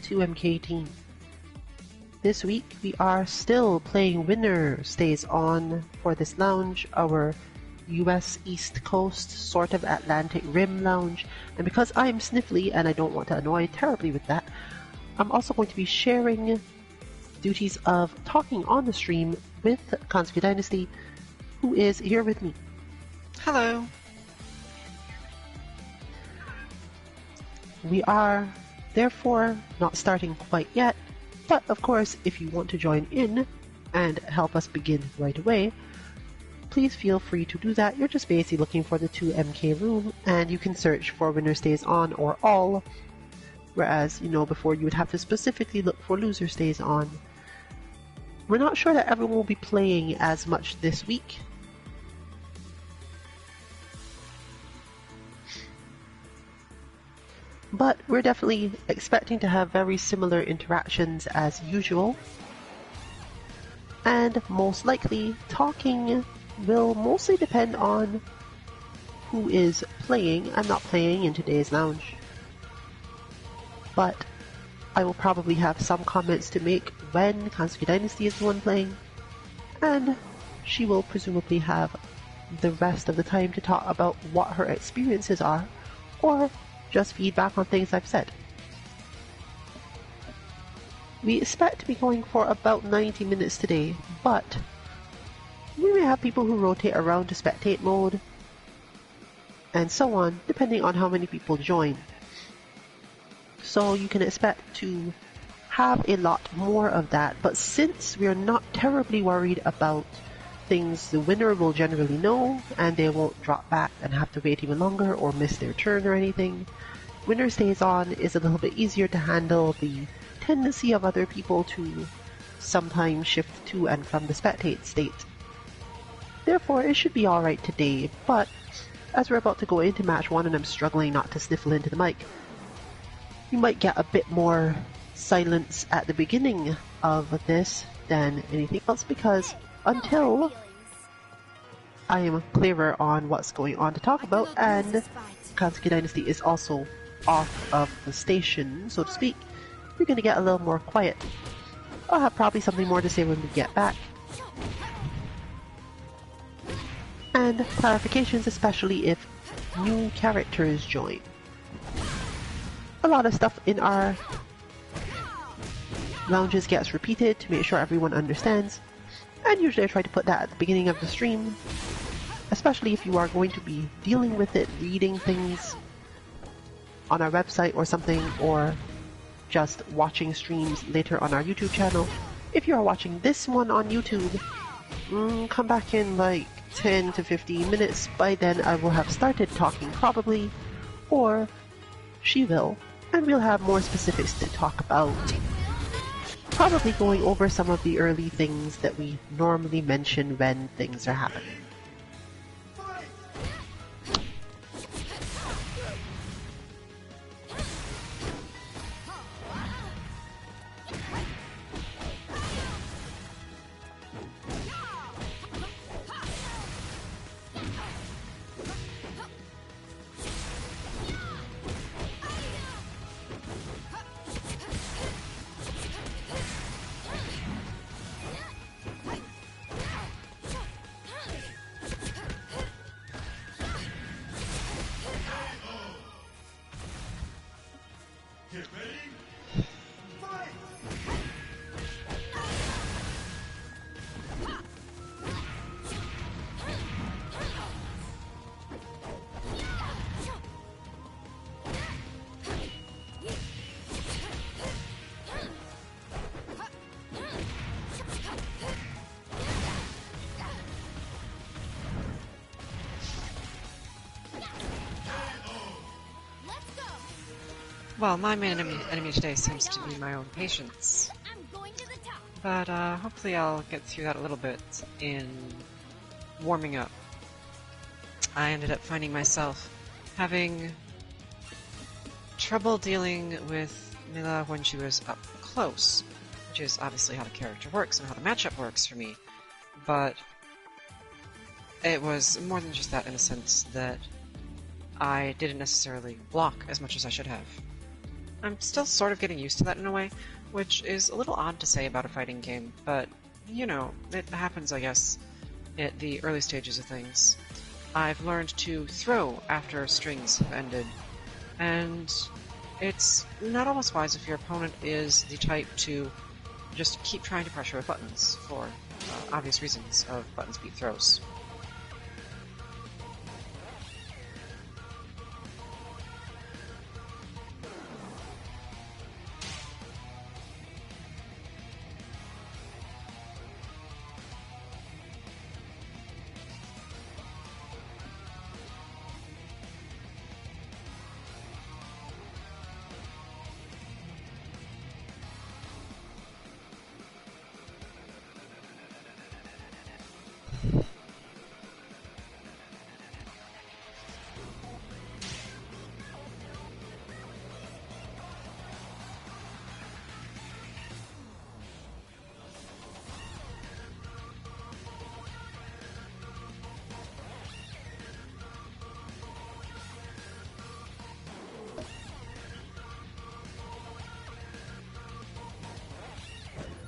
2MK team. This week we are still playing Winner Stays On for this lounge, our US East Coast sort of Atlantic Rim lounge, and because I'm sniffly and I don't want to annoy terribly with that, I'm also going to be sharing duties of talking on the stream with Kansuki Dynasty, who is here with me. Hello. We are therefore not starting quite yet, but of course if you want to join in and help us begin right away, please feel free to do that. You're just basically looking for the 2MK room and you can search for Winner Stays On or All, whereas, before you would have to specifically look for Loser Stays On. We're not sure that everyone will be playing as much this week. But we're definitely expecting to have very similar interactions as usual. And most likely, talking will mostly depend on who is playing. I'm not playing in today's lounge. But I will probably have some comments to make when Kansuki Dynasty is the one playing. And she will presumably have the rest of the time to talk about what her experiences are, or just feedback on things I've said. We expect to be going for about 90 minutes today, but we may have people who rotate around to spectate mode, and so on, depending on how many people join. So you can expect to have a lot more of that, but since we are not terribly worried about things the winner will generally know, and they won't drop back and have to wait even longer or miss their turn or anything, Winner Stays On is a little bit easier to handle the tendency of other people to sometimes shift to and from the spectate state. Therefore, it should be alright today, but as we're about to go into match 1 and I'm struggling not to sniffle into the mic, you might get a bit more silence at the beginning of this than anything else, because until I am clearer on what's going on to talk about, and Kansuki Dynasty is also off of the station, so to speak, we're going to get a little more quiet. I'll have probably something more to say when we get back. And clarifications, especially if new characters join. A lot of stuff in our lounges gets repeated to make sure everyone understands, and usually I try to put that at the beginning of the stream, especially if you are going to be dealing with it, reading things on our website or something, or just watching streams later on our YouTube channel. If you are watching this one on YouTube, come back in like 10 to 15 minutes. By then I will have started talking probably, or she will, and we'll have more specifics to talk about. Probably going over some of the early things that we normally mention when things are happening. Well, my main enemy today seems to be my own patience. But hopefully I'll get through that a little bit in warming up. I ended up finding myself having trouble dealing with Mila when she was up close, which is obviously how the character works and how the matchup works for me. But it was more than just that, in a sense that I didn't necessarily block as much as I should have. I'm still sort of getting used to that in a way, which is a little odd to say about a fighting game, but, you know, it happens, I guess, at the early stages of things. I've learned to throw after strings have ended, and it's not always wise if your opponent is the type to just keep trying to pressure with buttons for obvious reasons of button speed throws.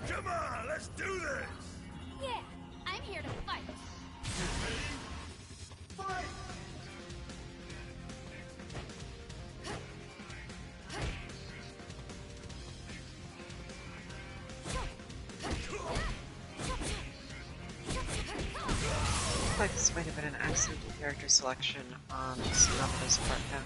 Come on, let's do this! Yeah, I'm here to fight. Fight! Looks like this might have been an accident in character selection on Sonata's part now.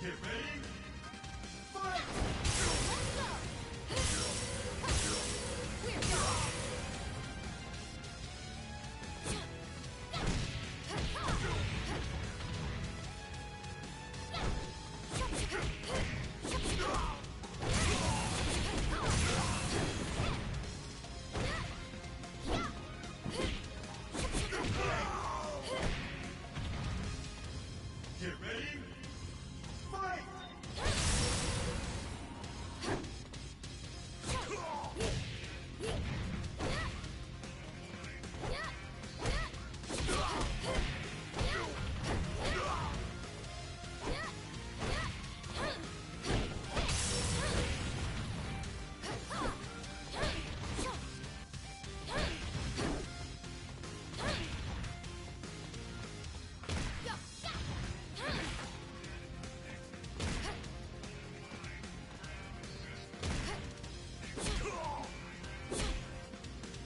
Get ready! Fight! Get ready! Fight!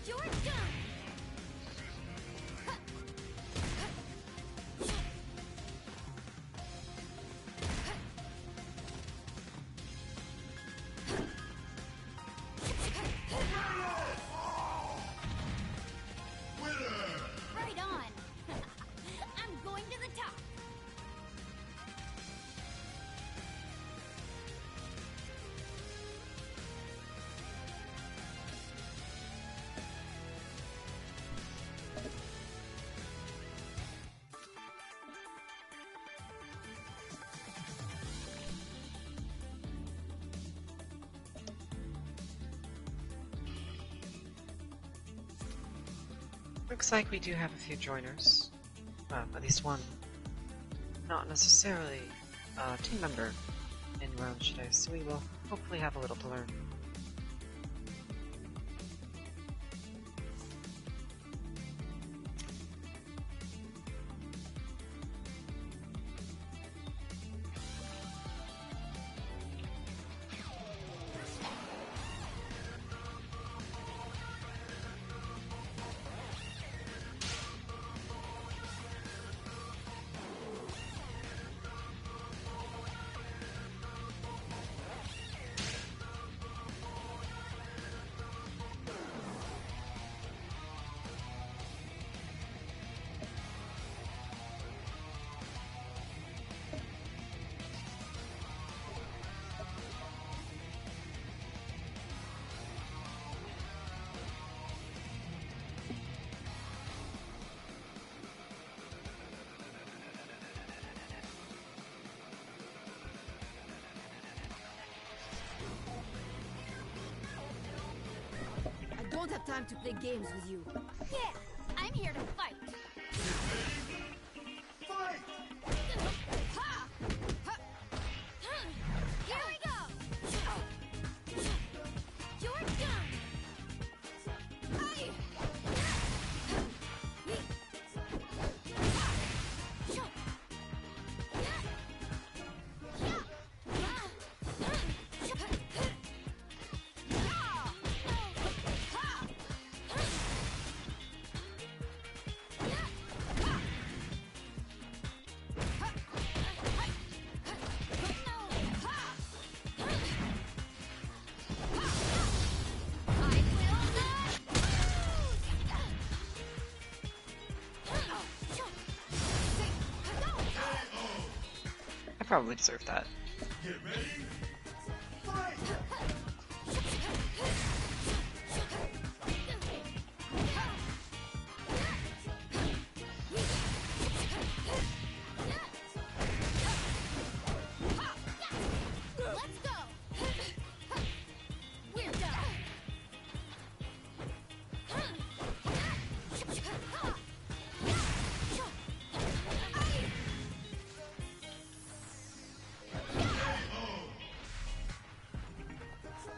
You're done. Winner! Right on. I'm going to the top. Looks like we do have a few joiners. Well, at least one. Not necessarily a team member in round today, so we will hopefully have a little to learn. don't have time to play games with you. Yeah, I'm here to fight. Fight! Ha! Ha! Here we go! You're done! Aye! I probably deserve that. Get ready! Fight! Let's go! We're done!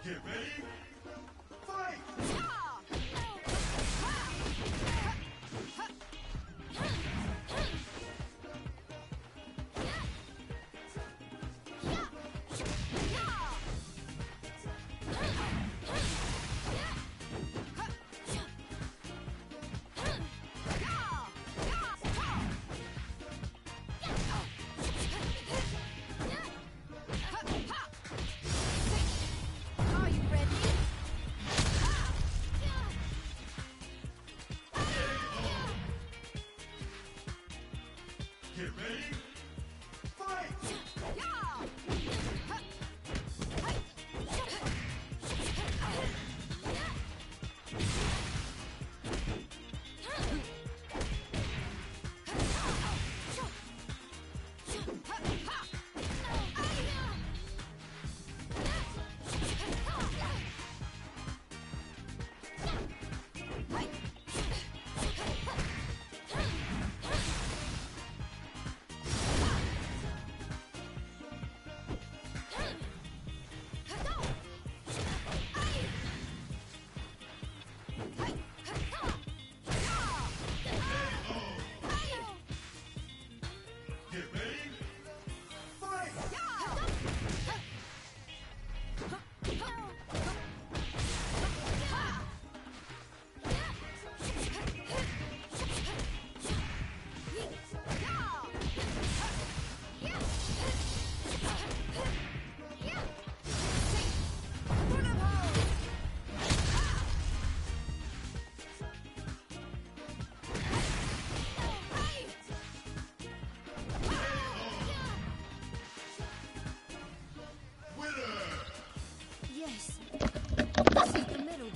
Get ready! Fight! Are you ready? Get ready! Fight! Get ready! Fight! Winner! Yes, this is the melody.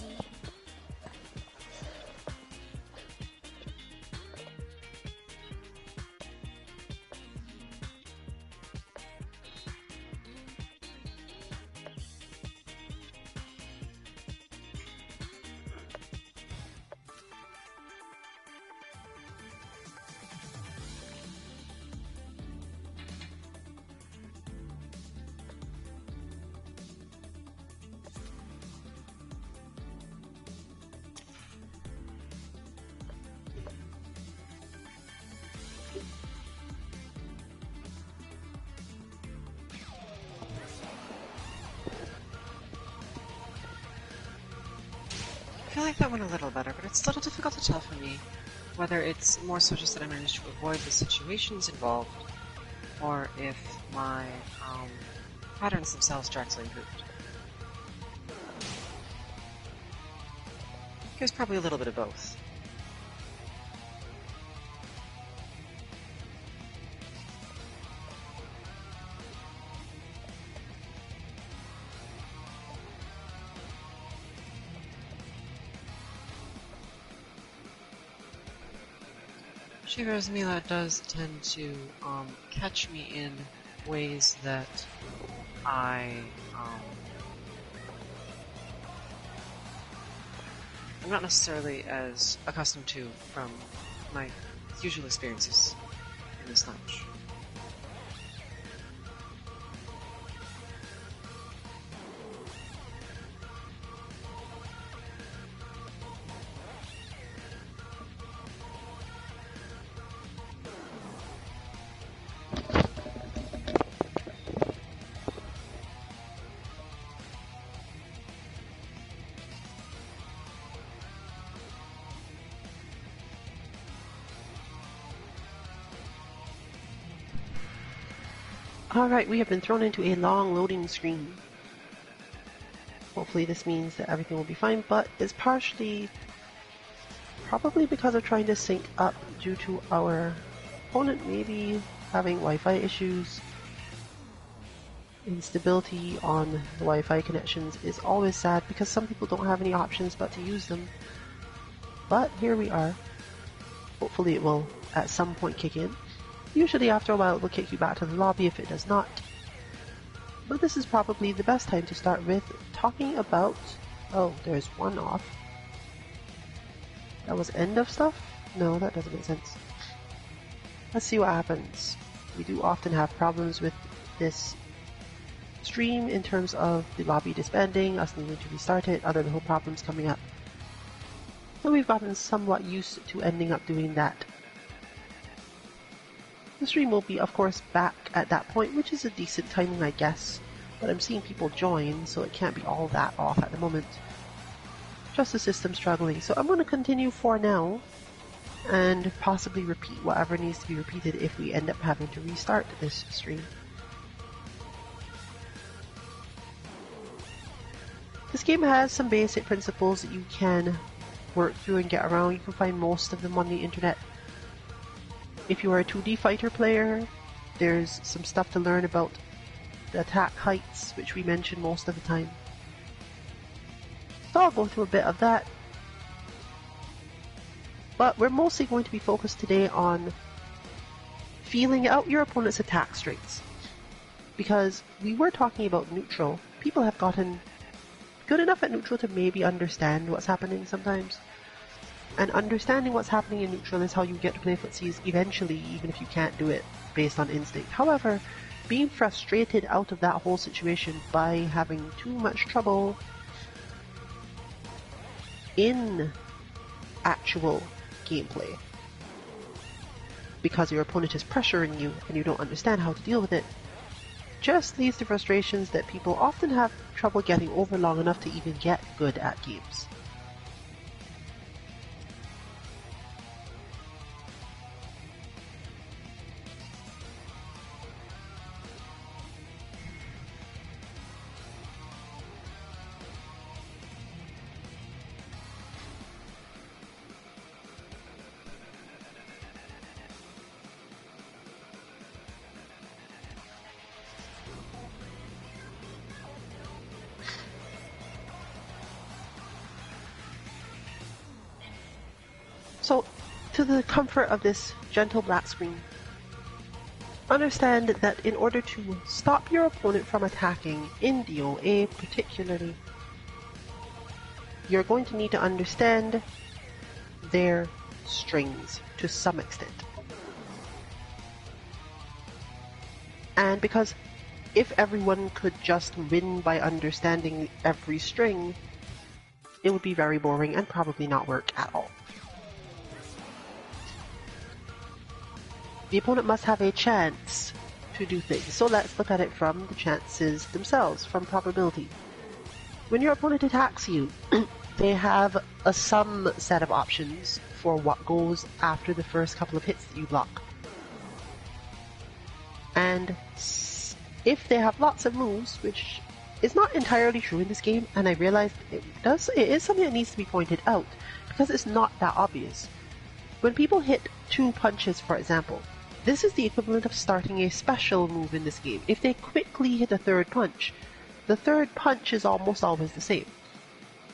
I feel like that went a little better, but it's a little difficult to tell for me whether it's more so just that I managed to avoid the situations involved, or if my patterns themselves directly improved. I think it was probably a little bit of both. Shiva's Mila does tend to catch me in ways that I I'm not necessarily as accustomed to from my usual experiences in this lounge. Alright, we have been thrown into a long loading screen. Hopefully this means that everything will be fine, but it's partially probably because of trying to sync up due to our opponent maybe having Wi-Fi issues. Instability on the Wi-Fi connections is always sad because some people don't have any options but to use them. But here we are. Hopefully it will at some point kick in. Usually after a while it will kick you back to the lobby if it does not. But this is probably the best time to start with talking about... Oh, there's one off. That was end of stuff? No, that doesn't make sense. Let's see what happens. We do often have problems with this stream in terms of the lobby disbanding, us needing to restart it, other little problems coming up. So we've gotten somewhat used to ending up doing that. The stream will be, of course, back at that point, which is a decent timing, I guess. But I'm seeing people join, so it can't be all that off at the moment. Just the system struggling. So I'm going to continue for now, and possibly repeat whatever needs to be repeated if we end up having to restart this stream. This game has some basic principles that you can work through and get around. You can find most of them on the internet. If you are a 2D fighter player, there's some stuff to learn about the attack heights, which we mention most of the time. So I'll go through a bit of that. But we're mostly going to be focused today on feeling out your opponent's attack strengths. Because we were talking about neutral. People have gotten good enough at neutral to maybe understand what's happening sometimes. And understanding what's happening in neutral is how you get to play footsies eventually, even if you can't do it based on instinct. However, being frustrated out of that whole situation by having too much trouble in actual gameplay because your opponent is pressuring you and you don't understand how to deal with it just leads to frustrations that people often have trouble getting over long enough to even get good at games. So, to the comfort of this gentle black screen, understand that in order to stop your opponent from attacking in DOA particularly, you're going to need to understand their strings to some extent. And because if everyone could just win by understanding every string, it would be very boring and probably not work at all. The opponent must have a chance to do things. So let's look at it from the chances themselves, from probability. When your opponent attacks you, they have a some set of options for what goes after the first couple of hits that you block. And if they have lots of moves, which is not entirely true in this game, and I realize it is something that needs to be pointed out, because it's not that obvious. When people hit 2 punches, for example, this is the equivalent of starting a special move in this game. If they quickly hit a 3rd punch, the 3rd punch is almost always the same.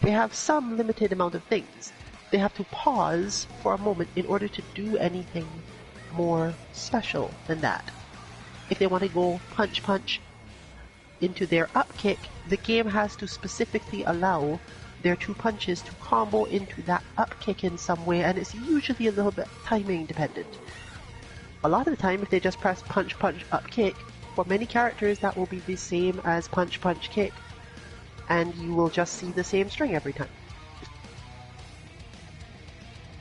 They have some limited amount of things. They have to pause for a moment in order to do anything more special than that. If they want to go punch into their up kick, the game has to specifically allow their two punches to combo into that up kick in some way, and it's usually a little bit timing dependent. A lot of the time, if they just press punch, punch, up kick, for many characters that will be the same as punch, punch, kick, and you will just see the same string every time.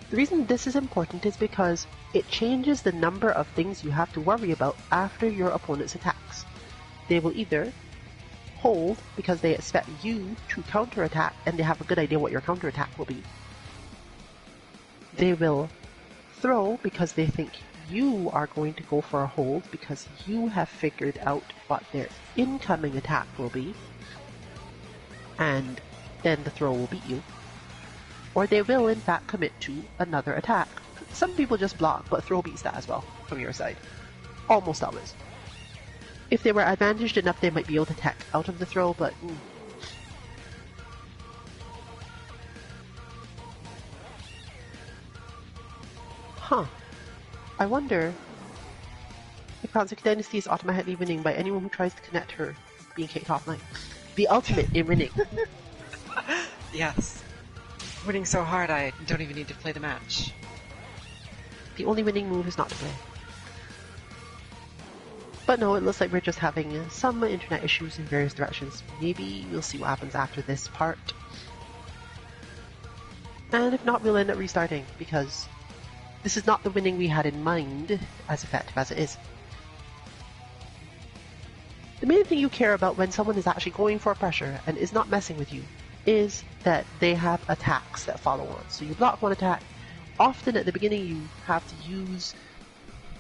The reason this is important is because it changes the number of things you have to worry about after your opponent's attacks. They will either hold because they expect you to counterattack and they have a good idea what your counterattack will be. They will throw because they think you are going to go for a hold because you have figured out what their incoming attack will be, and then the throw will beat you. Or they will in fact commit to another attack. Some people just block, but throw beats that as well from your side. Almost always. If they were advantaged enough, they might be able to tech out of the throw, but... Huh. I wonder if Kansaki Dynasty is automatically winning by anyone who tries to connect her being kicked offline. The ultimate in winning. Yes. Winning so hard I don't even need to play the match. The only winning move is not to play. But no, it looks like we're just having some internet issues in various directions. Maybe we'll see what happens after this part. And if not, we'll end up restarting, because this is not the winning we had in mind, as effective as it is. The main thing you care about when someone is actually going for pressure and is not messing with you is that they have attacks that follow on. So you block one attack. Often at the beginning you have to use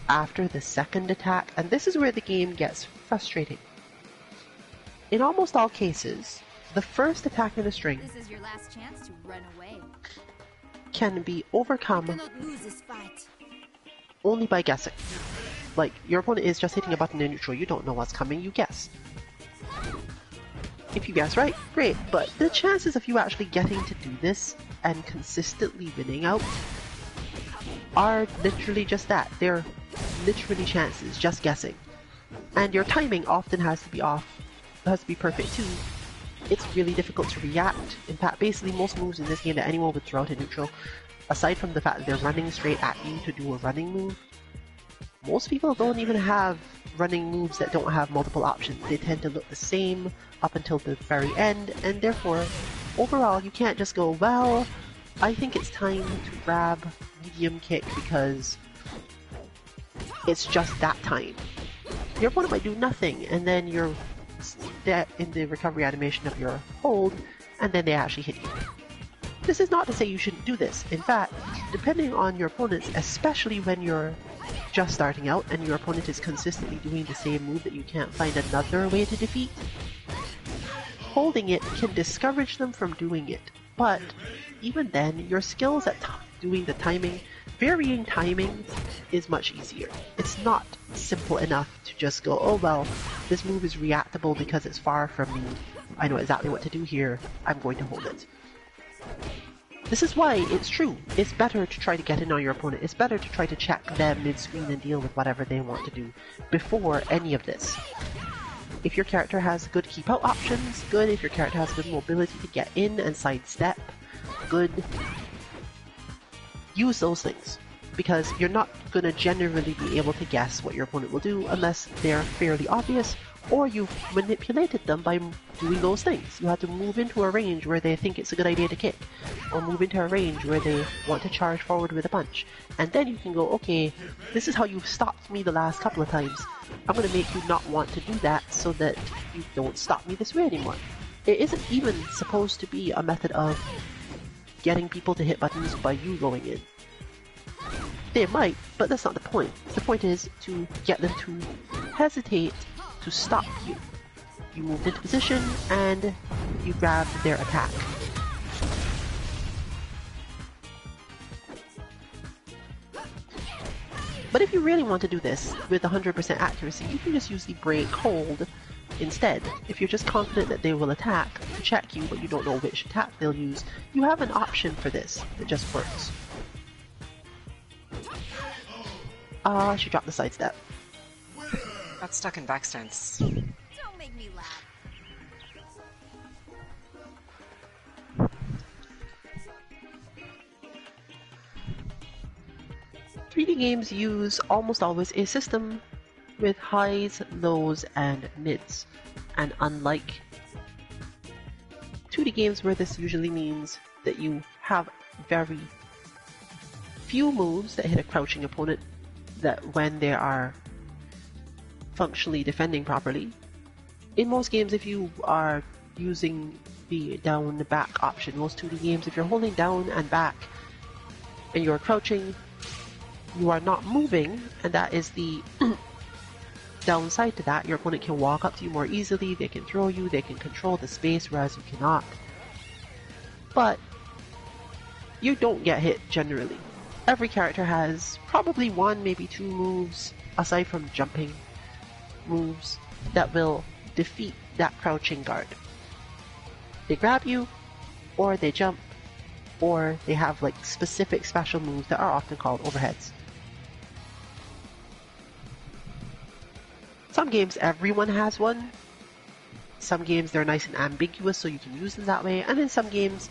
after the second attack, and this is where the game gets frustrating. In almost all cases, the first attack in a string This is your last chance to run away. can be overcome Cannot lose this fight. only by guessing. Like, your opponent is just hitting a button in neutral, you don't know what's coming, you guess. If you guess right, great, but the chances of you actually getting to do this and consistently winning out are literally just that. They're literally chances, just guessing. And your timing often has to be off, has to be perfect too. It's really difficult to react. In fact, basically most moves in this game that anyone would throw out in neutral, aside from the fact that they're running straight at you to do a running move, most people don't even have running moves that don't have multiple options. They tend to look the same up until the very end, and therefore, overall, you can't just go, well, I think it's time to grab medium kick because it's just that time. Your opponent might do nothing, and then you're in the recovery animation of your hold, and then they actually hit you. This is not to say you shouldn't do this. In fact, depending on your opponents, especially when you're just starting out and your opponent is consistently doing the same move that you can't find another way to defeat, holding it can discourage them from doing it. But even then, your skills at doing the timing, varying timing, is much easier. It's not simple enough to just go, oh well, this move is reactable because it's far from me. I know exactly what to do here. I'm going to hold it. This is why it's true. It's better to try to get in on your opponent. It's better to try to check them mid-screen and deal with whatever they want to do before any of this. If your character has good keep-out options, good. If your character has good mobility to get in and sidestep, good. Use those things, because you're not going to generally be able to guess what your opponent will do unless they're fairly obvious, or you've manipulated them by doing those things. You have to move into a range where they think it's a good idea to kick, or move into a range where they want to charge forward with a punch. And then you can go, okay, this is how you've stopped me the last couple of times. I'm going to make you not want to do that so that you don't stop me this way anymore. It isn't even supposed to be a method of getting people to hit buttons by you going in. They might, but that's not the point. The point is to get them to hesitate to stop you. You moved into position and you grabbed their attack. But if you really want to do this with 100% accuracy, you can just use the break hold instead. If you're just confident that they will attack to check you, but you don't know which attack they'll use, you have an option for this that just works. She dropped the sidestep. Got stuck in backstance. Don't make me laugh. 3D games use almost always a system with highs, lows, and mids. And unlike 2D games where this usually means that you have very few moves that hit a crouching opponent that when they are functionally defending properly. In most games, if you are using the down back option, most 2D games, if you're holding down and back and you're crouching, you are not moving, and that is the downside to that. Your opponent can walk up to you more easily, they can throw you, they can control the space, whereas you cannot. But you don't get hit generally. Every character has probably one, maybe two moves, aside from jumping moves, that will defeat that crouching guard. They grab you, or they jump, or they have like specific special moves that are often called overheads. Some games everyone has one. Some games they're nice and ambiguous so you can use them that way, and in some games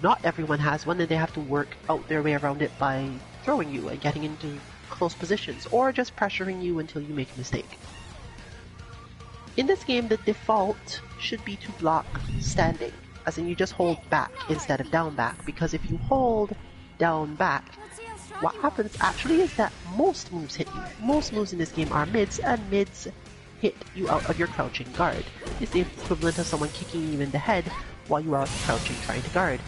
not everyone has one and they have to work out their way around it by throwing you and getting into close positions, or just pressuring you until you make a mistake. In this game, the default should be to block standing, as in you just hold back instead of down back, because if you hold down back, what happens actually is that most moves hit you. Most moves in this game are mids, and mids hit you out of your crouching guard. It's the equivalent of someone kicking you in the head while you are crouching trying to guard.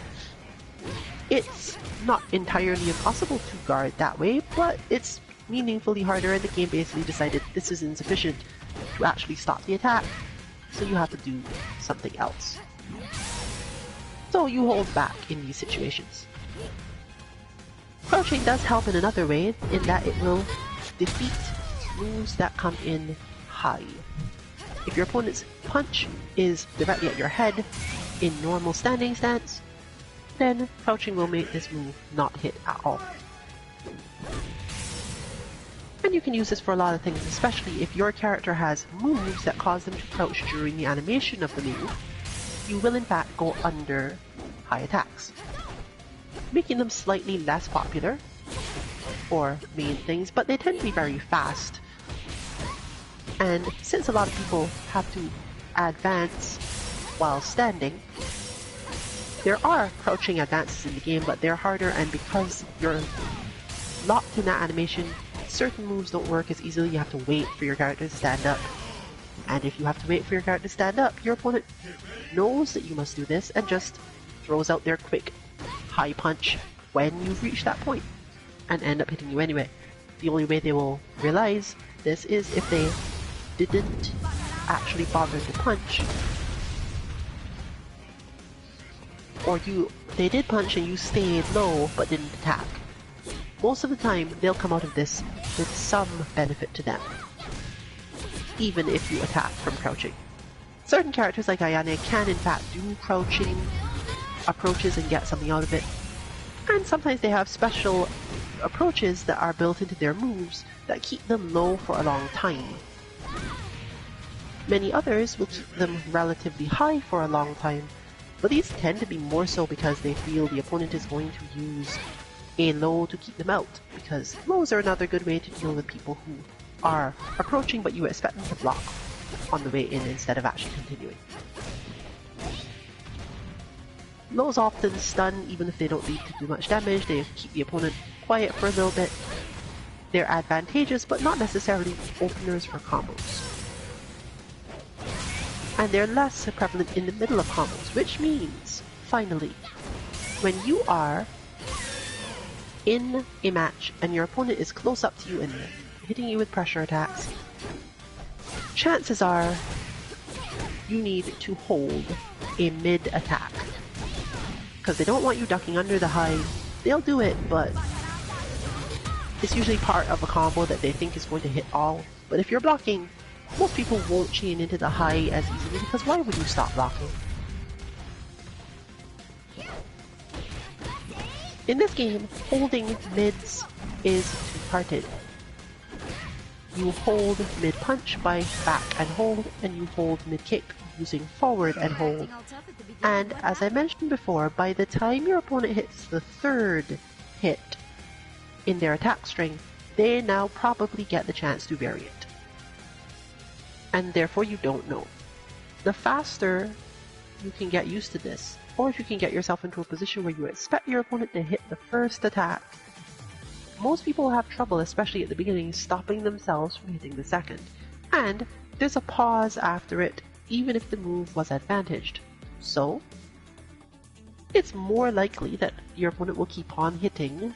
It's not entirely impossible to guard that way, but it's meaningfully harder, and the game basically decided this is insufficient to actually stop the attack, so you have to do something else. So you hold back in these situations. Crouching does help in another way, in that it will defeat moves that come in high. If your opponent's punch is directly at your head in normal standing stance, then crouching will make this move not hit at all. And you can use this for a lot of things, especially if your character has moves that cause them to crouch during the animation of the move. You will in fact go under high attacks, making them slightly less popular for main things, but they tend to be very fast. And since a lot of people have to advance while standing, there are crouching advances in the game, but they're harder, and because you're locked in that animation, certain moves don't work as easily. You have to wait for your character to stand up. And if you have to wait for your character to stand up, your opponent knows that you must do this and just throws out their quick high punch when you've reached that point and end up hitting you anyway. The only way they will realize this is if they didn't actually bother to punch, or they did punch and you stayed low but didn't attack. Most of the time they'll come out of this with some benefit to them, even if you attack from crouching. Certain characters like Ayane can in fact do crouching approaches and get something out of it, and sometimes they have special approaches that are built into their moves that keep them low for a long time. Many others will keep them relatively high for a long time, but these tend to be more so because they feel the opponent is going to use a low to keep them out, because lows are another good way to deal with people who are approaching but you expect them to block on the way in instead of actually continuing. Lows often stun even if they don't lead to too much damage. They keep the opponent quiet for a little bit. They're advantageous but not necessarily openers for combos. And they're less prevalent in the middle of combos, which means, finally, when you are in a match and your opponent is close up to you and hitting you with pressure attacks, chances are you need to hold a mid attack, because they don't want you ducking under the high. They'll do it, but it's usually part of a combo that they think is going to hit all. But if you're blocking, most people won't chain into the high as easily, because why would you stop blocking? In this game, holding mids is two-parted. You hold mid punch by back and hold, and you hold mid kick using forward and hold. And as I mentioned before, by the time your opponent hits the third hit, in their attack string, they now probably get the chance to vary it. And therefore you don't know. The faster you can get used to this, or if you can get yourself into a position where you expect your opponent to hit the first attack, most people have trouble, especially at the beginning, stopping themselves from hitting the second. And there's a pause after it, even if the move was advantaged. So, it's more likely that your opponent will keep on hitting.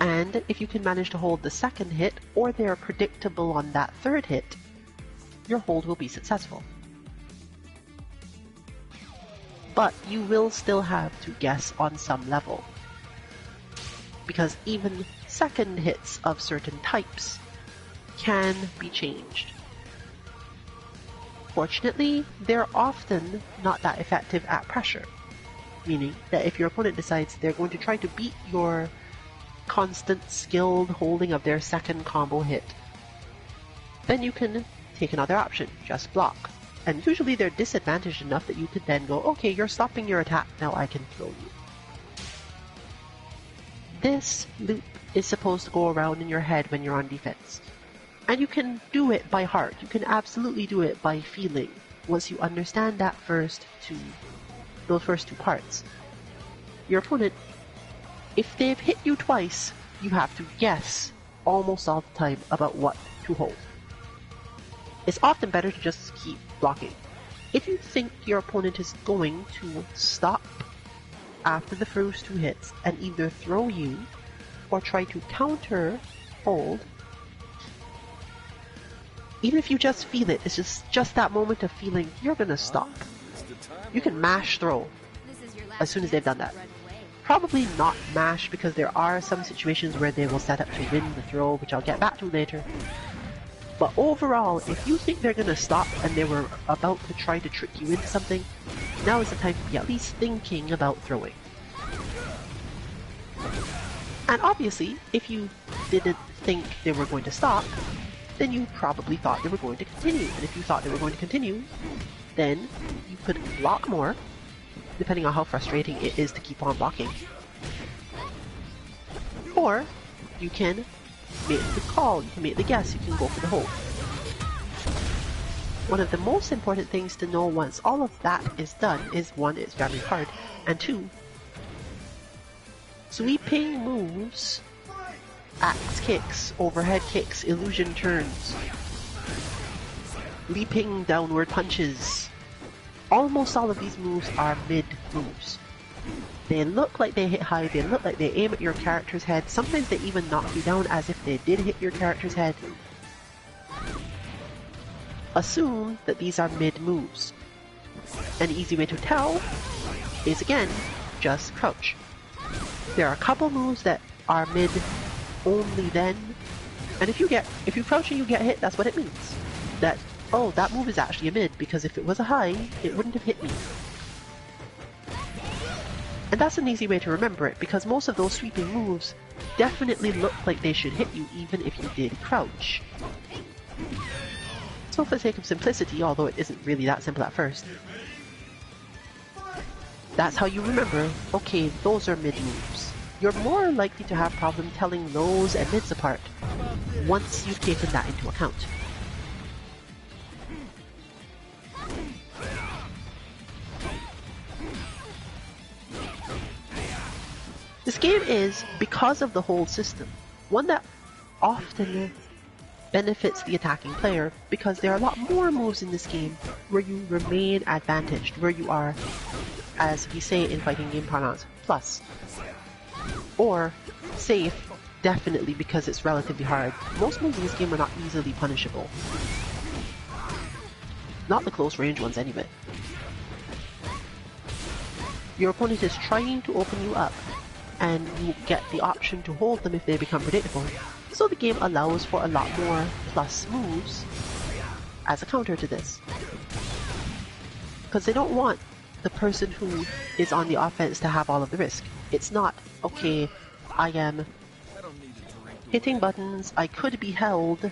And if you can manage to hold the second hit, or they're predictable on that third hit, your hold will be successful. But you will still have to guess on some level, because even second hits of certain types can be changed. Fortunately, they're often not that effective at pressure, meaning that if your opponent decides they're going to try to beat your constant skilled holding of their second combo hit, then you can take another option, just block. And usually they're disadvantaged enough that you could then go, okay, you're stopping your attack, now I can throw you. This loop is supposed to go around in your head when you're on defense. And you can do it by heart. You can absolutely do it by feeling, once you understand those first two parts. Your opponent, if they've hit you twice, you have to guess almost all the time about what to hold. It's often better to just keep blocking. If you think your opponent is going to stop after the first two hits and either throw you or try to counter hold, even if you just feel it, it's just that moment of feeling you're gonna stop. You can mash throw as soon as they've done that. Probably not mash, because there are some situations where they will set up to win the throw, which I'll get back to later. But overall, if you think they're gonna stop and they were about to try to trick you into something, now is the time to be at least thinking about throwing. And obviously, if you didn't think they were going to stop, then you probably thought they were going to continue. And if you thought they were going to continue, then you could block more, depending on how frustrating it is to keep on blocking. Or you can make the call, you can make the guess, you can go for the hold. One of the most important things to know once all of that is done is, one, it's very hard, and two, sweeping moves, axe kicks, overhead kicks, illusion turns, leaping downward punches. Almost all of these moves are mid moves. They look like they hit high, they look like they aim at your character's head, sometimes they even knock you down as if they did hit your character's head. Assume that these are mid moves. An easy way to tell is, again, just crouch. There are a couple moves that are mid only then, and if you crouch and you get hit, that's what it means. That, oh, that move is actually a mid, because if it was a high, it wouldn't have hit me. And that's an easy way to remember it, because most of those sweeping moves definitely look like they should hit you even if you did crouch. So for the sake of simplicity, although it isn't really that simple at first, that's how you remember, okay, those are mid moves. You're more likely to have problems telling lows and mids apart once you've taken that into account. This game is, because of the hold system, one that often benefits the attacking player, because there are a lot more moves in this game where you remain advantaged, where you are, as we say in fighting game parlance, plus. Or safe, definitely, because it's relatively hard. Most moves in this game are not easily punishable. Not the close range ones anyway. Your opponent is trying to open you up, and you get the option to hold them if they become predictable. So the game allows for a lot more plus moves as a counter to this. Because they don't want the person who is on the offense to have all of the risk. It's not, okay, I am hitting buttons, I could be held,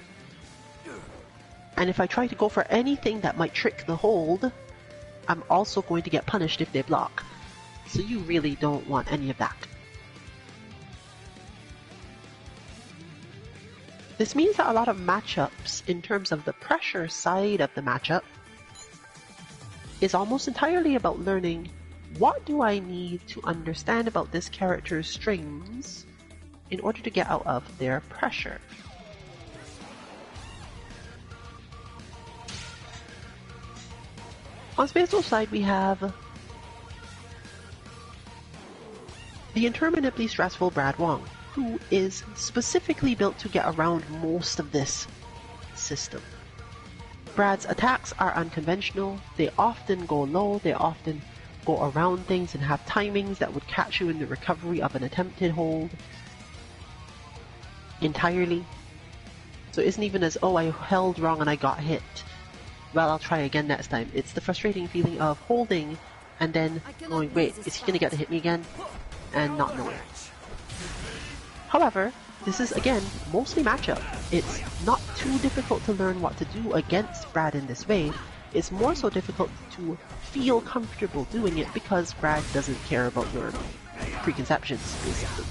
and if I try to go for anything that might trick the hold, I'm also going to get punished if they block. So you really don't want any of that. This means that a lot of matchups, in terms of the pressure side of the matchup, is almost entirely about learning what do I need to understand about this character's strings in order to get out of their pressure. On Space Wolf's side, we have the interminably stressful Brad Wong, who is specifically built to get around most of this system. Brad's attacks are unconventional, they often go low, they often go around things and have timings that would catch you in the recovery of an attempted hold entirely. So it isn't even as, oh, I held wrong and I got hit. Well, I'll try again next time. It's the frustrating feeling of holding and then going, wait, is he going to get to hit me again? And not knowing. However, this is again mostly matchup. It's not too difficult to learn what to do against Brad in this way. It's more so difficult to feel comfortable doing it because Brad doesn't care about your preconceptions, basically.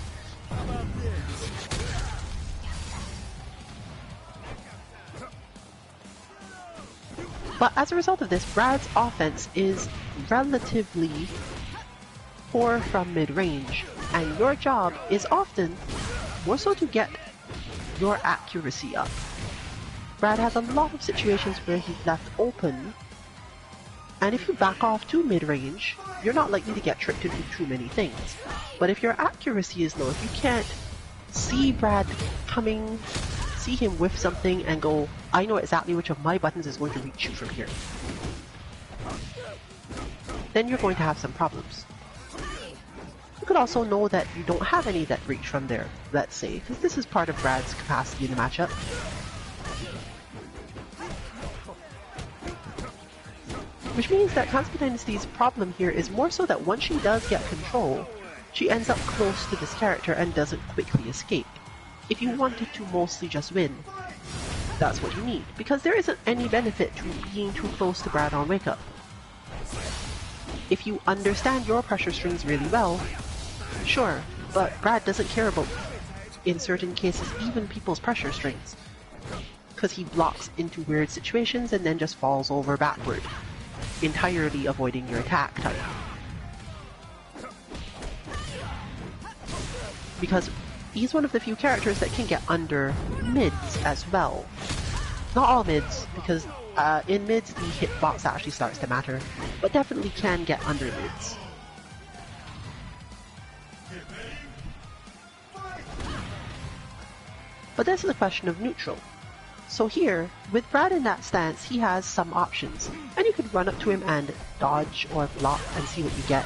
But as a result of this, Brad's offense is relatively poor from mid-range, and your job is often more so to get your accuracy up. Brad has a lot of situations where he's left open, and if you back off to mid-range, you're not likely to get tricked into too many things. But if your accuracy is low, if you can't see Brad coming, see him whiff something and go, I know exactly which of my buttons is going to reach you from here, then you're going to have some problems. You could also know that you don't have any that reach from there, let's say, because this is part of Brad's capacity in the matchup. Which means that Kansuki Dynasty's problem here is more so that once she does get control, she ends up close to this character and doesn't quickly escape. If you wanted to mostly just win, that's what you need, because there isn't any benefit to being too close to Brad on Wake Up. If you understand your pressure strings really well, sure, but Brad doesn't care about, in certain cases, even people's pressure strings, because he blocks into weird situations and then just falls over backward, entirely avoiding your attack type. Because he's one of the few characters that can get under mids as well. Not all mids, because in mids the hitbox actually starts to matter, but definitely can get under mids. But this is a question of neutral. So here, with Brad in that stance, he has some options, and you could run up to him and dodge or block and see what you get.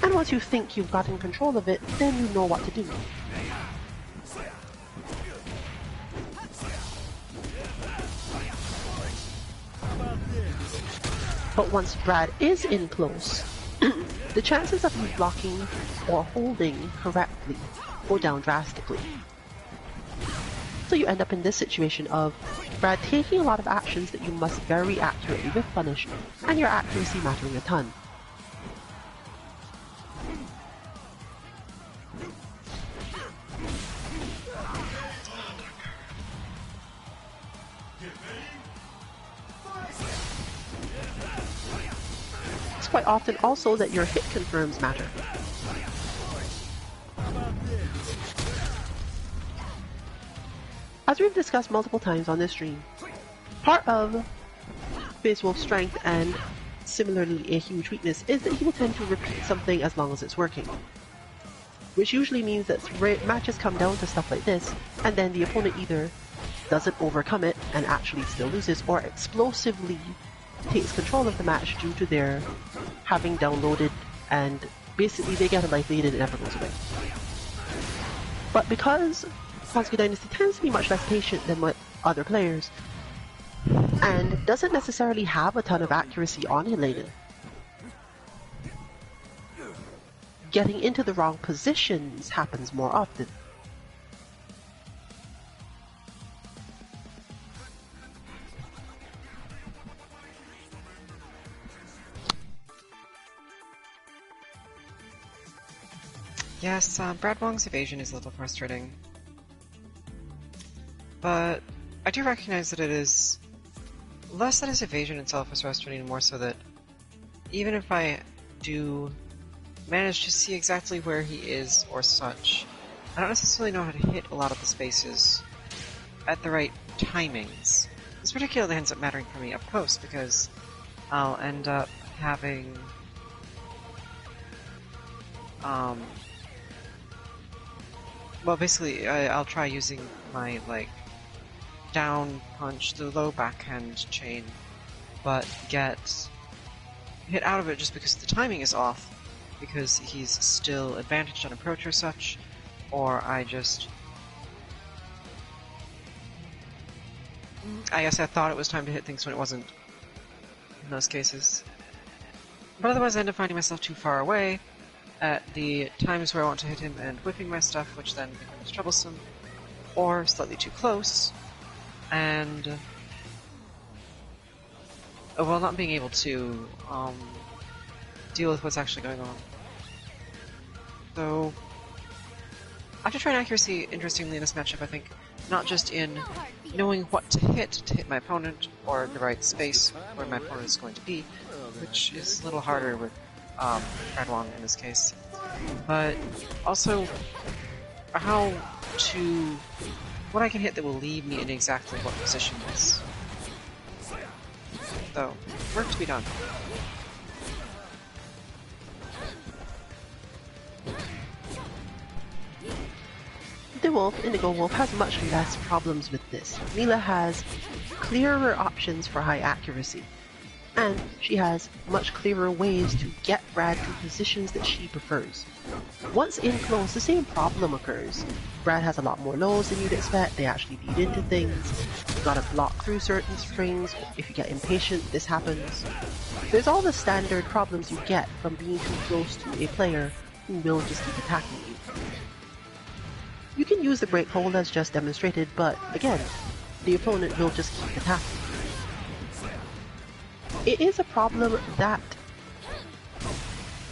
And once you think you've gotten control of it, then you know what to do. But once Brad is in close, the chances of you blocking or holding correctly go down drastically. So you end up in this situation of Brad taking a lot of actions that you must very accurately whiff punish, and your accuracy mattering a ton. It's quite often also that your hit confirms matter. As we've discussed multiple times on this stream, part of Space Wolf's strength and similarly a huge weakness is that he will tend to repeat something as long as it's working. Which usually means that matches come down to stuff like this, and then the opponent either doesn't overcome it and actually still loses, or explosively takes control of the match due to their having downloaded, and basically they get a life lead and it never goes away. But because Kansuki Dynasty tends to be much less patient than what other players, and doesn't necessarily have a ton of accuracy on Helena, getting into the wrong positions happens more often. Yes, Brad Wong's evasion is a little frustrating. But I do recognize that it is less that his evasion itself is frustrating, more so that even if I do manage to see exactly where he is or such, I don't necessarily know how to hit a lot of the spaces at the right timings. This particularly ends up mattering for me up close because I'll end up having well, basically, I'll try using my, like, down punch, the low backhand chain, but get hit out of it just because the timing is off, because he's still advantaged on approach or such, or I guess I thought it was time to hit things when it wasn't, in those cases. But otherwise I end up finding myself too far away at the times where I want to hit him and whipping my stuff, which then becomes troublesome, or slightly too close, and well, not being able to deal with what's actually going on. So I have to try and accuracy, interestingly, in this matchup, I think, not just in knowing what to hit my opponent, or the right space where my opponent is going to be, which is a little harder with Brad Wong in this case, but also what I can hit that will leave me in exactly what position this. So, work to be done. The Wolf, Indigo Wolf, has much less problems with this. Mila has clearer options for high accuracy, and she has much clearer ways to get Brad to positions that she prefers. Once in close, the same problem occurs. Brad has a lot more lows than you'd expect, they actually lead into things, you gotta block through certain strings, if you get impatient, this happens. There's all the standard problems you get from being too close to a player who will just keep attacking you. You can use the break hold as just demonstrated, but again, the opponent will just keep attacking. It is a problem that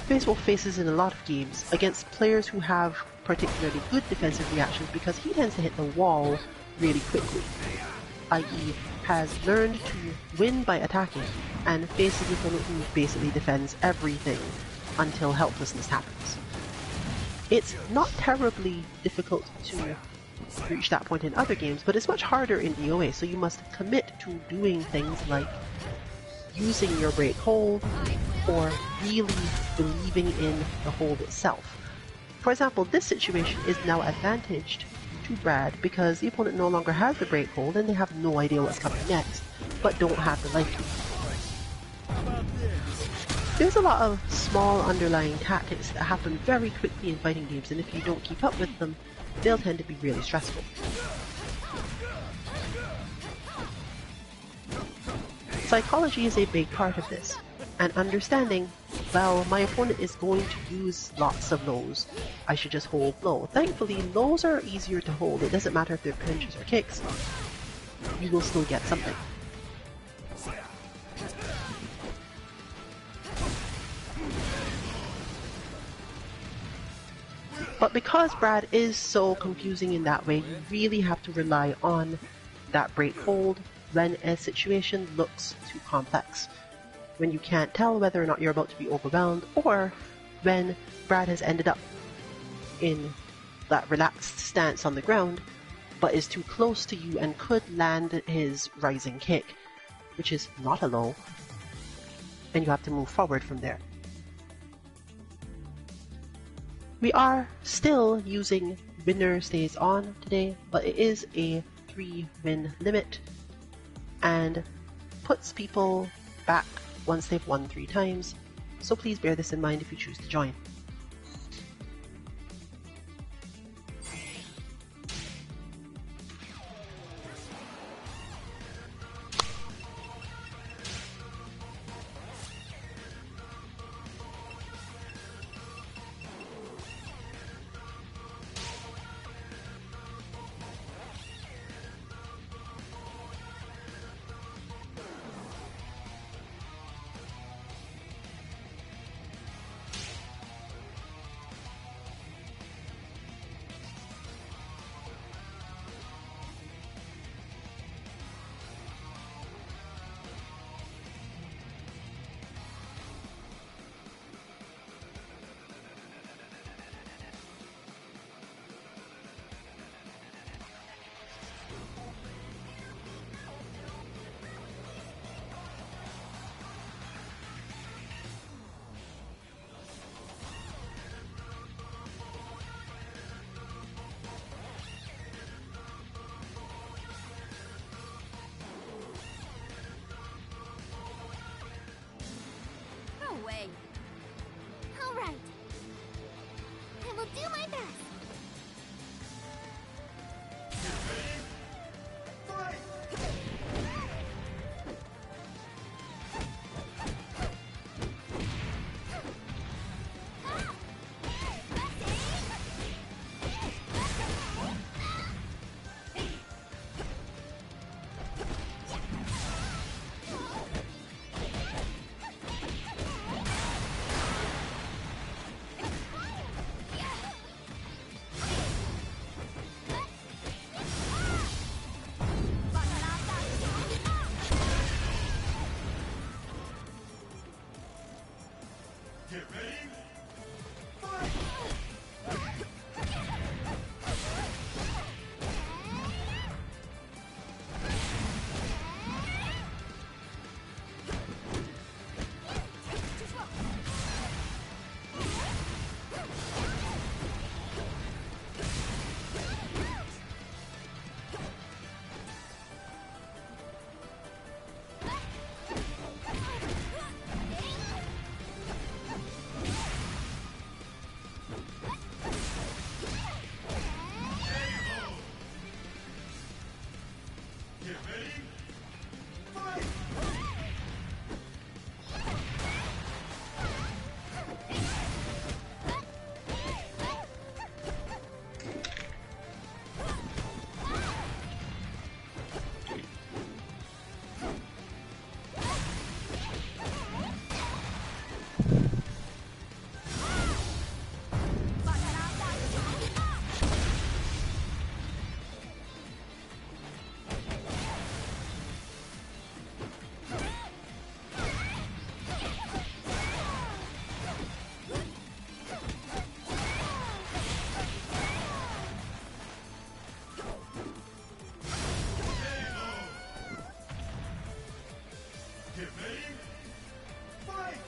Face Wolf faces in a lot of games against players who have particularly good defensive reactions because he tends to hit the wall really quickly, i.e. has learned to win by attacking and faces an opponent who basically defends everything until helplessness happens. It's not terribly difficult to reach that point in other games, but it's much harder in DOA, so you must commit to doing things like using your break hold or really believing in the hold itself. For example, this situation is now advantaged to Brad because the opponent no longer has the break hold and they have no idea what's coming next, but don't have the life. There's a lot of small underlying tactics that happen very quickly in fighting games, and if you don't keep up with them, they'll tend to be really stressful. Psychology is a big part of this, and understanding, well, my opponent is going to use lots of lows, I should just hold low. Thankfully, lows are easier to hold. It doesn't matter if they're pinches or kicks. You will still get something. But because Brad is so confusing in that way, you really have to rely on that break hold when a situation looks too complex. When you can't tell whether or not you're about to be overwhelmed, or when Brad has ended up in that relaxed stance on the ground, but is too close to you and could land his rising kick, which is not a low, and you have to move forward from there. We are still using winner stays on today, but it is a 3-win limit and puts people back once they've won 3 times, so please bear this in mind if you choose to join. Get ready. Fight! Get ready. Fight! Get ready. Fight!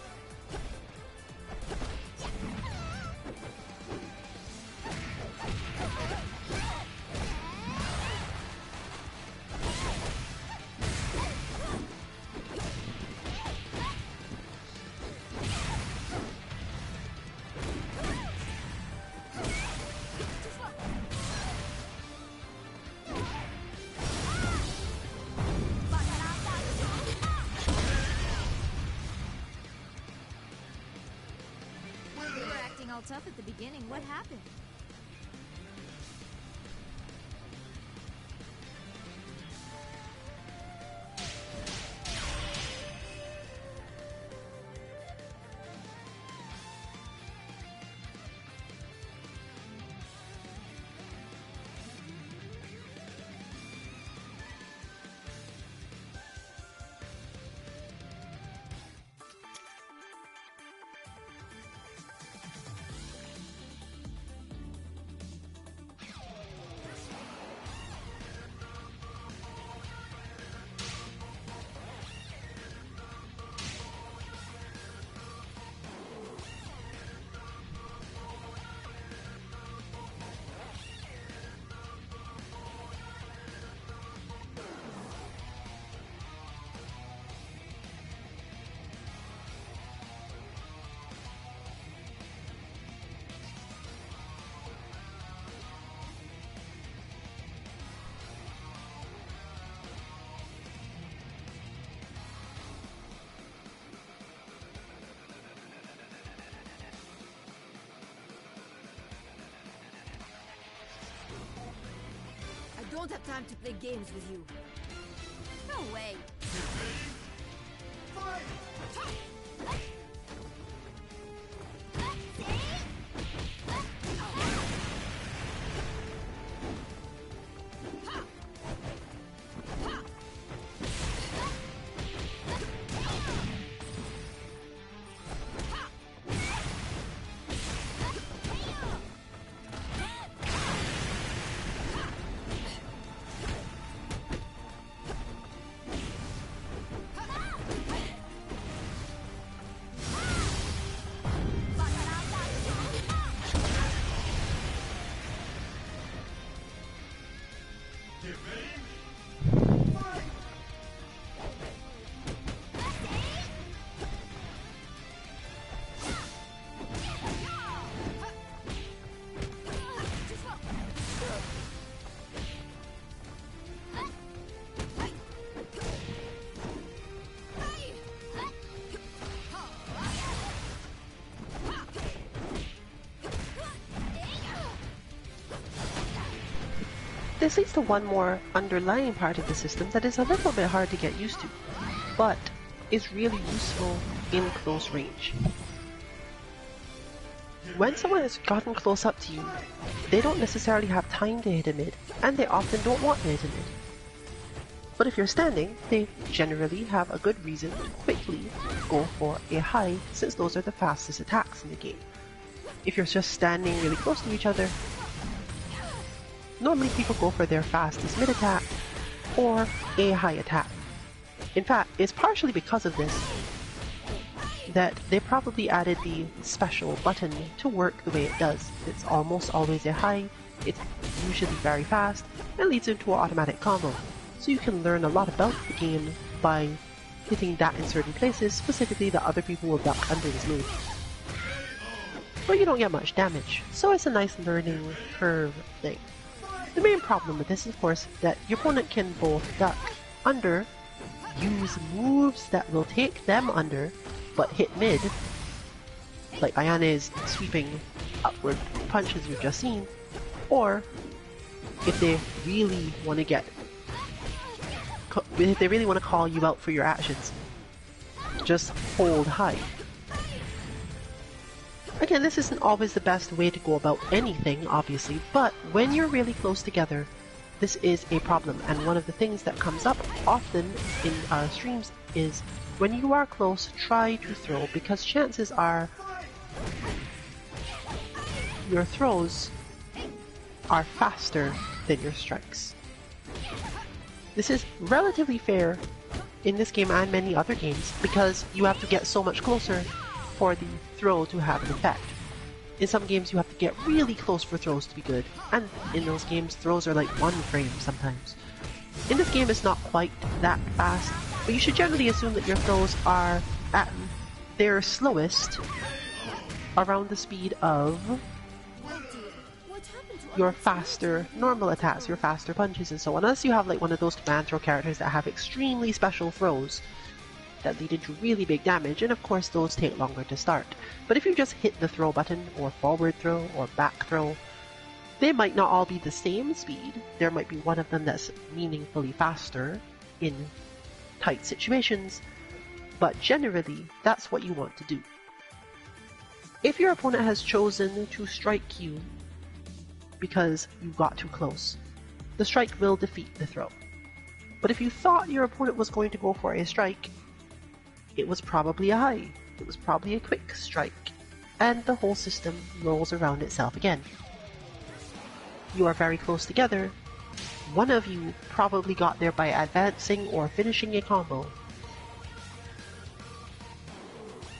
You were acting all tough at the beginning. What happened? I don't have time to play games with you. No way. Get ready. Fight! Get ready. Fight! This leads to one more underlying part of the system that is a little bit hard to get used to, but is really useful in close range. When someone has gotten close up to you, they don't necessarily have time to hit a mid, and they often don't want to hit a mid. But if you're standing, they generally have a good reason to quickly go for a high, since those are the fastest attacks in the game. If you're just standing really close to each other, normally people go for their fastest mid attack or a high attack. In fact, it's partially because of this that they probably added the special button to work the way it does. It's almost always a high, it's usually very fast, and leads into an automatic combo. So you can learn a lot about the game by hitting that in certain places, specifically that other people will duck under this move. But you don't get much damage, so it's a nice learning curve thing. The main problem with this is, of course, that your opponent can both duck under, use moves that will take them under, but hit mid, like Ayane's sweeping upward punches we've just seen, or if they really want to call you out for your actions, just hold high. Again, this isn't always the best way to go about anything, obviously, but when you're really close together, this is a problem. And one of the things that comes up often in streams is when you are close, try to throw, because chances are your throws are faster than your strikes. This is relatively fair in this game and many other games because you have to get so much closer for the throw to have an effect. In some games you have to get really close for throws to be good, and in those games throws are like 1 frame sometimes. In this game it's not quite that fast, but you should generally assume that your throws are at their slowest around the speed of your faster normal attacks, your faster punches and so on, unless you have like one of those command throw characters that have extremely special throws that lead into really big damage, and of course those take longer to start. But if you just hit the throw button, or forward throw, or back throw, they might not all be the same speed. There might be one of them that's meaningfully faster in tight situations, but generally that's what you want to do. If your opponent has chosen to strike you because you got too close, the strike will defeat the throw. But if you thought your opponent was going to go for a strike, it was probably a high, it was probably a quick strike, and the whole system rolls around itself again. You are very close together, one of you probably got there by advancing or finishing a combo,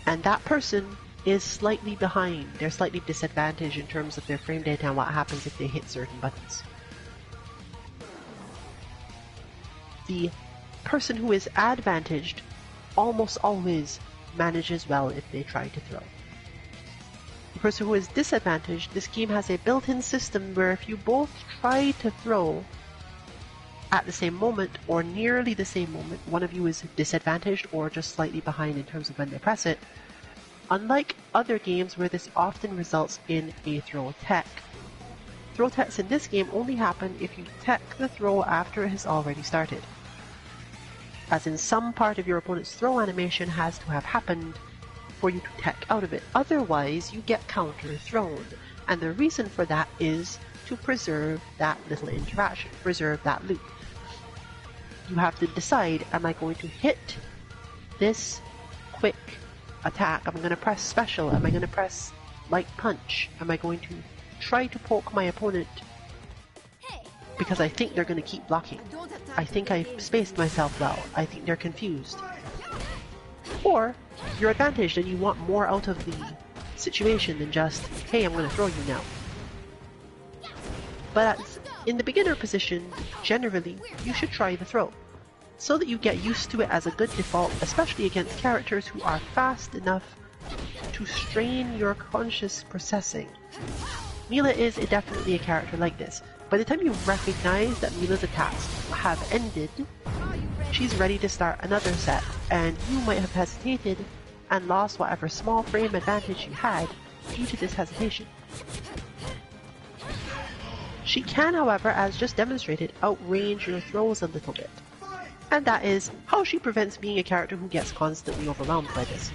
and that person is slightly behind, they're slightly disadvantaged in terms of their frame data and what happens if they hit certain buttons. The person who is advantaged almost always manages well if they try to throw. The person who is disadvantaged, this game has a built-in system where if you both try to throw at the same moment or nearly the same moment, one of you is disadvantaged or just slightly behind in terms of when they press it. Unlike other games where this often results in a throw tech, throw techs in this game only happen if you tech the throw after it has already started. As in, some part of your opponent's throw animation has to have happened for you to tech out of it. Otherwise, you get counter-thrown. And the reason for that is to preserve that little interaction, preserve that loop. You have to decide, am I going to hit this quick attack? Am I going to press special? Am I going to press light punch? Am I going to try to poke my opponent because I think they're going to keep blocking? I think I've spaced myself well. I think they're confused. Or you're advantaged and you want more out of the situation than just, hey, I'm going to throw you now. But in the beginner position, generally, you should try the throw, so that you get used to it as a good default, especially against characters who are fast enough to strain your conscious processing. Mila is definitely a character like this. By the time you recognize that Mila's attacks have ended, she's ready to start another set, and you might have hesitated and lost whatever small frame advantage you had due to this hesitation. She can, however, as just demonstrated, outrange your throws a little bit. And that is how she prevents being a character who gets constantly overwhelmed by this.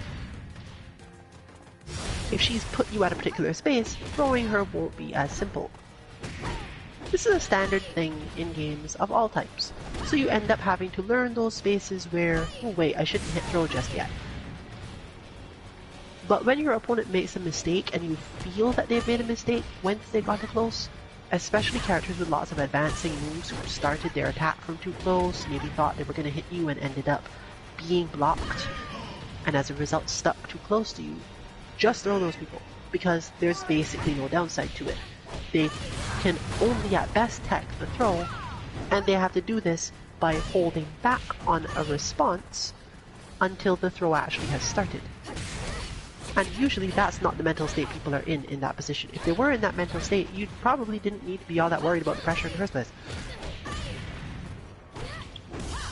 If she's put you at a particular space, throwing her won't be as simple. This is a standard thing in games of all types. So you end up having to learn those spaces where, oh wait, I shouldn't hit throw just yet. But when your opponent makes a mistake and you feel that they've made a mistake once they got too close, especially characters with lots of advancing moves who started their attack from too close, maybe thought they were going to hit you and ended up being blocked, and as a result stuck too close to you, just throw those people, because there's basically no downside to it. They can only at best tech the throw, and they have to do this by holding back on a response until the throw actually has started. And usually that's not the mental state people are in that position. If they were in that mental state, you probably didn't need to be all that worried about the pressure in the first place.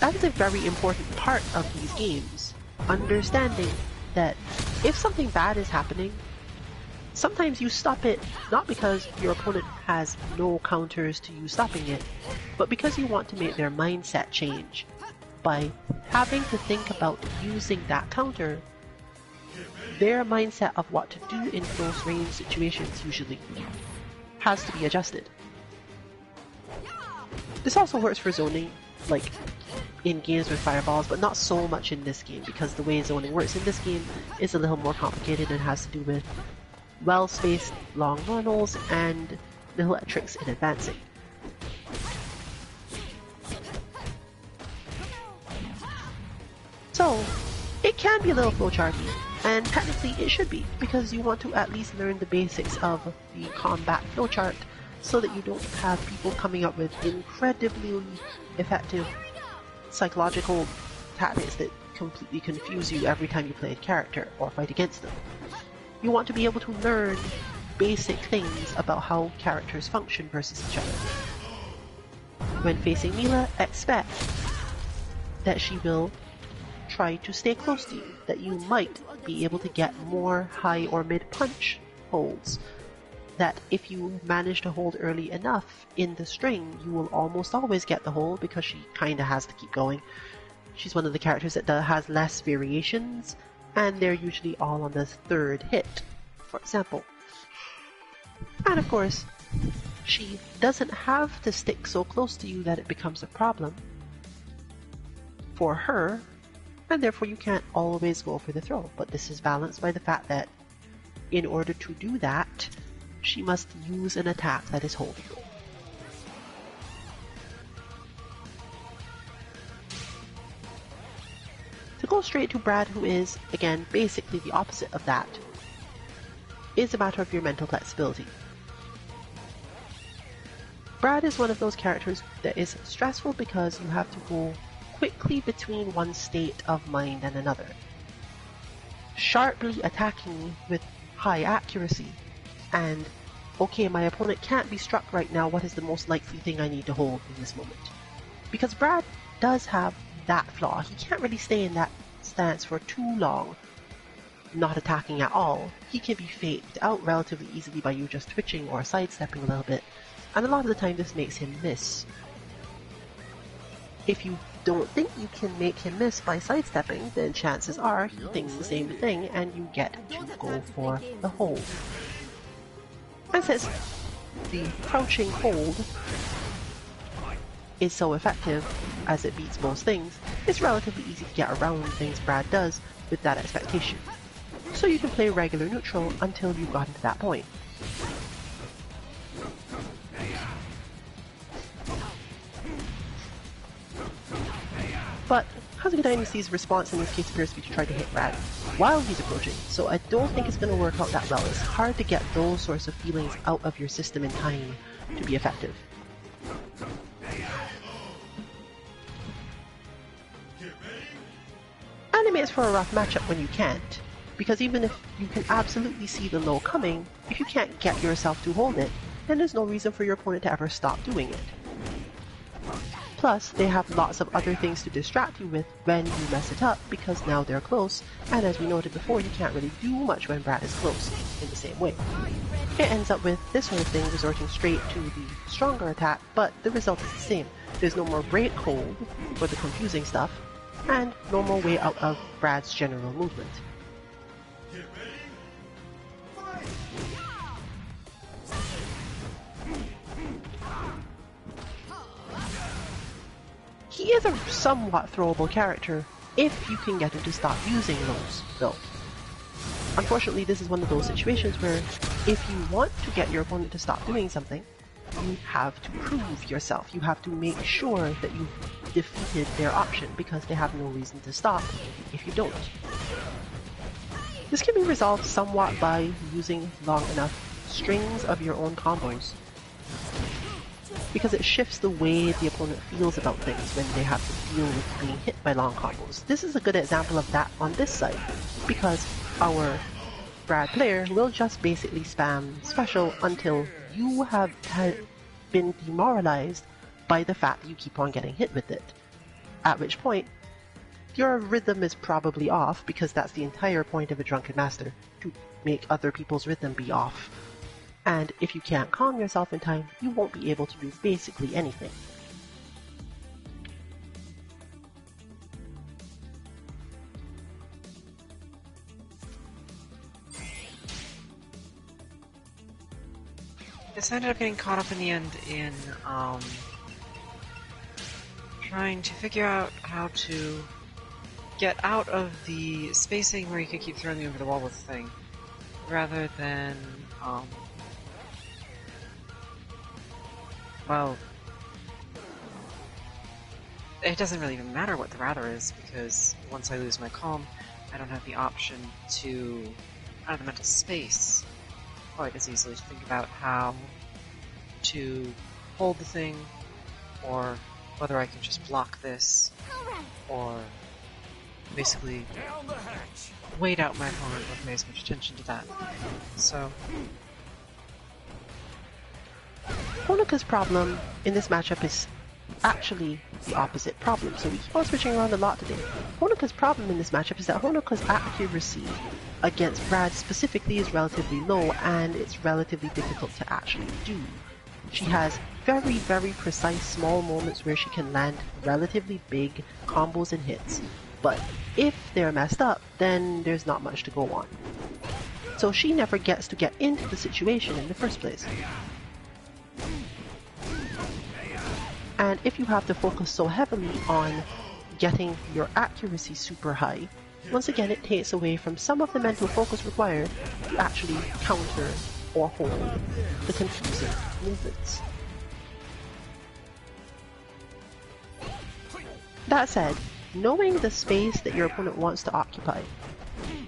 That is a very important part of these games. Understanding that if something bad is happening, sometimes you stop it not because your opponent has no counters to you stopping it, but because you want to make their mindset change by having to think about using that counter. Their mindset of what to do in close range situations usually has to be adjusted. This also works for zoning, like in games with fireballs, but not so much in this game, because the way zoning works in this game is a little more complicated and has to do with well-spaced long runnels and little tricks in advancing. So, it can be a little flowcharty. And technically it should be, because you want to at least learn the basics of the combat flowchart so that you don't have people coming up with incredibly effective psychological tactics that completely confuse you every time you play a character or fight against them. You want to be able to learn basic things about how characters function versus each other. When facing Mila, expect that she will try to stay close to you, that you might be able to get more high or mid punch holds, that if you manage to hold early enough in the string, you will almost always get the hold because she kinda has to keep going. She's one of the characters that has less variations, and they're usually all on the third hit, for example. And of course, she doesn't have to stick so close to you that it becomes a problem for her, and therefore you can't always go for the throw. But this is balanced by the fact that in order to do that, she must use an attack that is holdable. To go straight to Brad, who is, again, basically the opposite of that, is a matter of your mental flexibility. Brad is one of those characters that is stressful because you have to go quickly between one state of mind and another, sharply attacking with high accuracy, and okay, my opponent can't be struck right now, what is the most likely thing I need to hold in this moment? Because Brad does have that flaw. He can't really stay in that stance for too long, not attacking at all. He can be faked out relatively easily by you just twitching or sidestepping a little bit, and a lot of the time this makes him miss. If you don't think you can make him miss by sidestepping, then chances are he thinks the same thing and you get to go for the hold. And since the crouching hold is so effective as it beats most things, it's relatively easy to get around things Brad does with that expectation. So you can play regular neutral until you've gotten to that point. But Kazuki Dynasty's response in this case appears to be to try to hit Brad while he's approaching, so I don't think it's going to work out that well. It's hard to get those sorts of feelings out of your system in time to be effective. And it makes for a rough matchup when you can't, because even if you can absolutely see the low coming, if you can't get yourself to hold it, then there's no reason for your opponent to ever stop doing it. Plus, they have lots of other things to distract you with when you mess it up, because now they're close, and as we noted before, you can't really do much when Brad is close in the same way. It ends up with this sort of thing resorting straight to the stronger attack, but the result is the same. There's no more break hold for the confusing stuff, and no more way out of Brad's general movement. He is a somewhat throwable character if you can get him to stop using those, though. Unfortunately, this is one of those situations where if you want to get your opponent to stop doing something, you have to prove yourself. You have to make sure that you've defeated their option, because they have no reason to stop if you don't. This can be resolved somewhat by using long enough strings of your own combos, because it shifts the way the opponent feels about things when they have to deal with being hit by long combos. This is a good example of that on this side, because our Brad player will just basically spam special until you have been demoralized by the fact that you keep on getting hit with it. At which point, your rhythm is probably off, because that's the entire point of a Drunken Master, to make other people's rhythm be off. And if you can't calm yourself in time, you won't be able to do basically anything. This ended up getting caught up in the end in trying to figure out how to get out of the spacing where you could keep throwing me over the wall with the thing, rather than well, it doesn't really even matter what the rather is, because once I lose my calm, I don't have the option to, out of the mental space, quite as easily to think about how to hold the thing, or whether I can just block this, or basically wait out my opponent or pay as much attention to that. So Honika's problem in this matchup is actually the opposite problem, so we keep on switching around a lot today. Honika's problem in this matchup is that Honika's accuracy against Brad specifically is relatively low, and it's relatively difficult to actually do. She has very, very precise small moments where she can land relatively big combos and hits, but if they're messed up, then there's not much to go on. So she never gets to get into the situation in the first place. And if you have to focus so heavily on getting your accuracy super high, once again it takes away from some of the mental focus required to actually counter or hold the confusing movements. That said, knowing the space that your opponent wants to occupy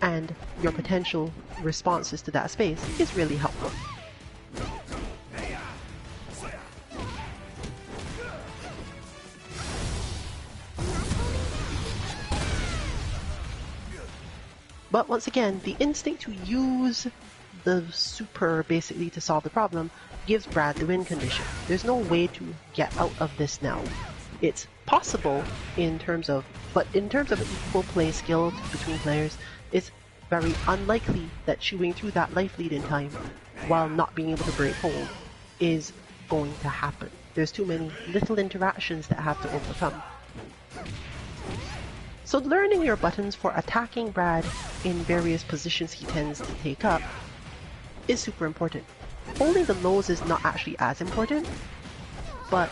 and your potential responses to that space is really helpful. But once again, the instinct to use the super basically to solve the problem gives Brad the win condition. There's no way to get out of this now. It's possible but in terms of equal play skill between players, it's very unlikely that chewing through that life lead in time while not being able to break hold is going to happen. There's too many little interactions that have to overcome. So learning your buttons for attacking Brad in various positions he tends to take up is super important. Holding the lows is not actually as important, but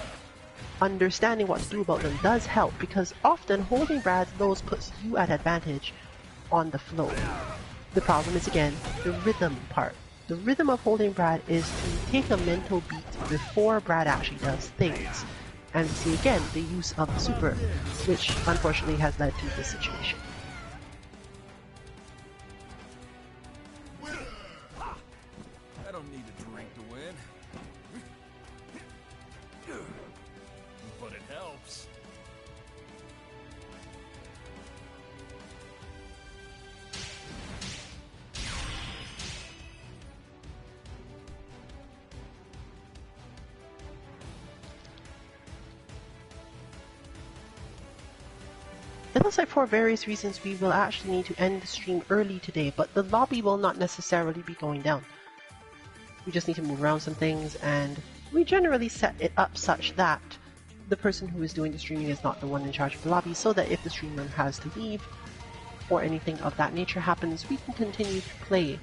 understanding what to do about them does help, because often holding Brad's lows puts you at advantage on the flow. The problem is, again, the rhythm part. The rhythm of holding Brad is to take a mental beat before Brad actually does things. And we see again the use of the super, which unfortunately has led to this situation. I don't need a drink to win. But it helps. It looks like for various reasons we will actually need to end the stream early today, but the lobby will not necessarily be going down. We just need to move around some things, and we generally set it up such that the person who is doing the streaming is not the one in charge of the lobby, so that if the streamer has to leave or anything of that nature happens, we can continue to play.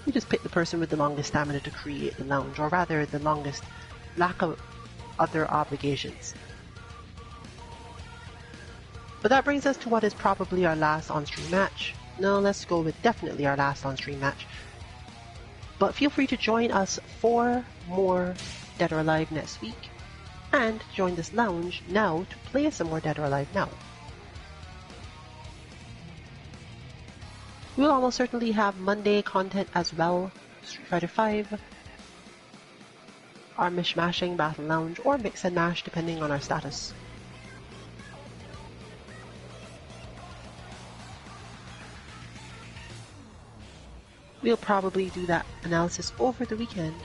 We just pick the person with the longest stamina to create the lounge, or rather the longest lack of other obligations. But that brings us to what is probably our last on-stream match. No, let's go with definitely our last on-stream match. But feel free to join us for more Dead or Alive next week, and join this lounge now to play some more Dead or Alive now. We'll almost certainly have Monday content as well, Street Fighter V, our Mishmashing Battle Lounge, or Mix and Mash depending on our status. We'll probably do that analysis over the weekend.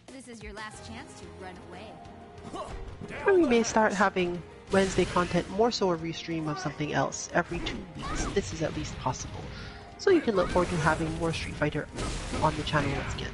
This is your last chance to run away. Or we may start having Wednesday content more so a restream of something else every 2 weeks. This is at least possible. So you can look forward to having more Street Fighter on the channel once again.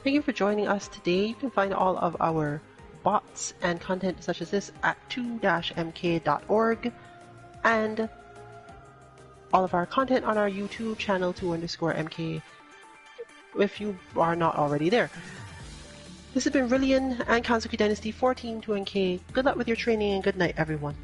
Thank you for joining us today. You can find all of our bots and content such as this at 2-mk.org, and all of our content on our YouTube channel 2_MK if you are not already there. This has been Rillian and Kansuki Dynasty 14 2NK. Good luck with your training and good night, everyone.